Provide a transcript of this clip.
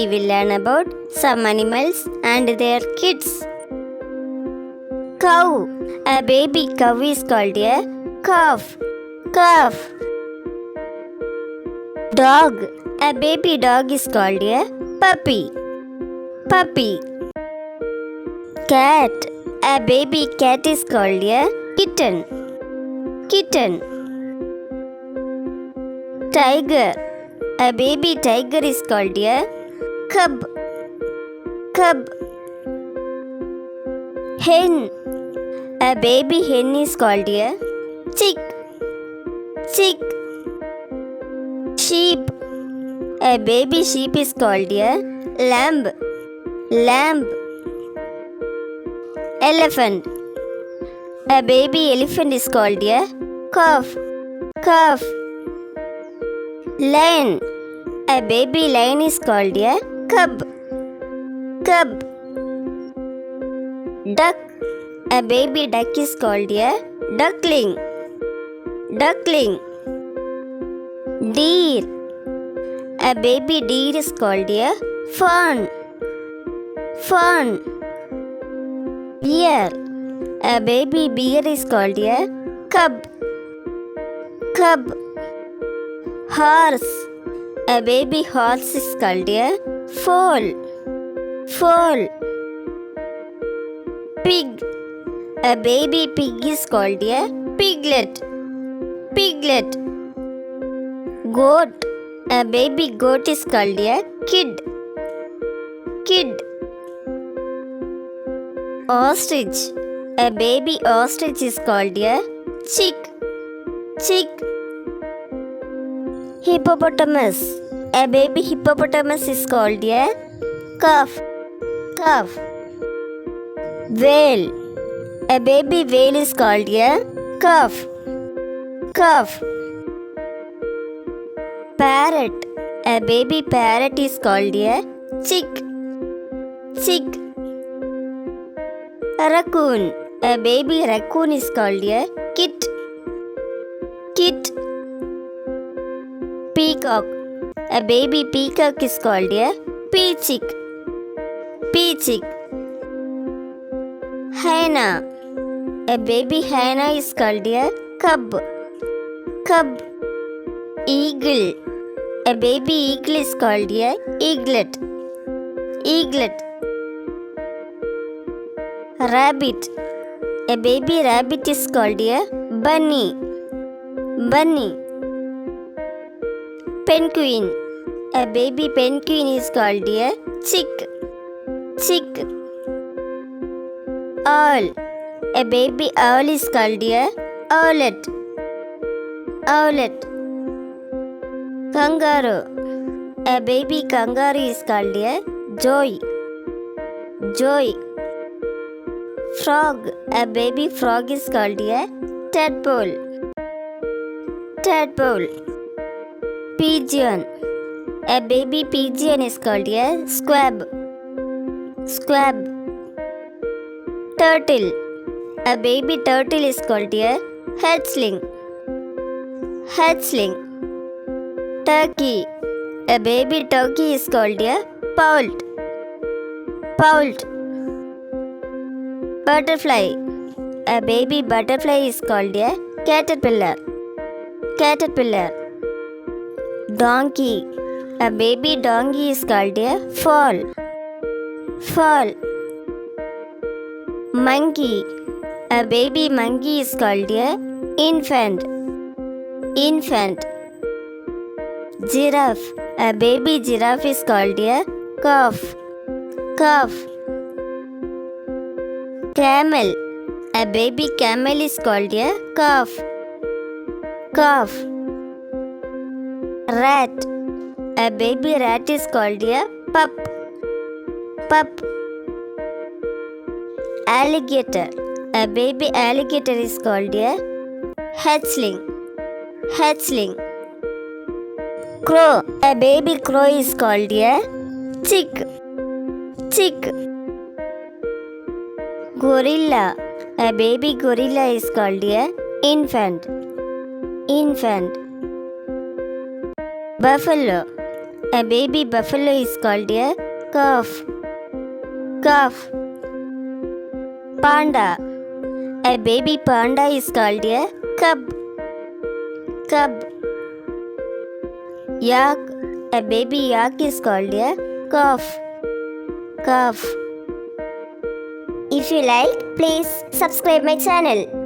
we will learn about some animals and their kids. Cow. A baby cow is called a calf. Calf. Dog. A baby dog is called a puppy. Puppy. Cat. A baby cat is called a kitten. Kitten. Tiger. A baby tiger is called a cub. Cub. Hen. A baby hen is called a chick. Chick. Sheep. A baby sheep is called a lamb. Lamb. Elephant. A baby elephant is called a calf. Calf. Lion. A baby lion is called a cub. Cub. Duck. A baby duck is called a duckling. Duckling. Deer. A baby deer is called a fawn. Fawn. Bear. A baby bear is called a cub. Cub. Horse. A baby horse is called a foal. Foal. Pig. A baby pig is called a piglet. Piglet. Goat. A baby goat is called a kid. Kid. Ostrich. A baby ostrich is called a chick. Chick. Hippopotamus. A baby hippopotamus is called a calf. Calf. Whale. A baby whale is called a calf. Calf. Parrot. A baby parrot is called a chick. Chick. Raccoon. A baby raccoon is called a kit. Kit. Peacock. A baby peacock is called a peachick. Peachick. Hyena. A baby hyena is called a cub. Cub. Eagle. A baby eagle is called a eaglet. Eaglet. Rabbit. A baby rabbit is called a bunny. Bunny. Penguin. A baby penguin is called a chick. Chick. Owl. A baby owl is called a owlet. Owlet. Kangaroo. A baby kangaroo is called a joy. Joy. Frog. A baby frog is called a tadpole. Tadpole. Pigeon. A baby pigeon is called a squab. Squab. Turtle. A baby turtle is called a hatchling. Hatchling. Turkey. A baby turkey is called a poult. Poult. Butterfly. A baby butterfly is called a caterpillar. Caterpillar. Donkey. A baby donkey is called a foal. Foal. Monkey. A baby monkey is called a infant. Infant. Giraffe. A baby giraffe is called a calf. Calf. Camel. A baby camel is called a calf. Calf. Rat. A baby rat is called a pup. Pup. Alligator. A baby alligator is called a hatchling. Hatchling. Crow. A baby crow is called a chick. Chick. Gorilla. A baby gorilla is called a infant. Infant. Buffalo. A baby buffalo is called a calf. Calf. Panda. A baby panda is called a cub. Cub. Yak. A baby yak is called a calf. Calf. If you like, please subscribe my channel.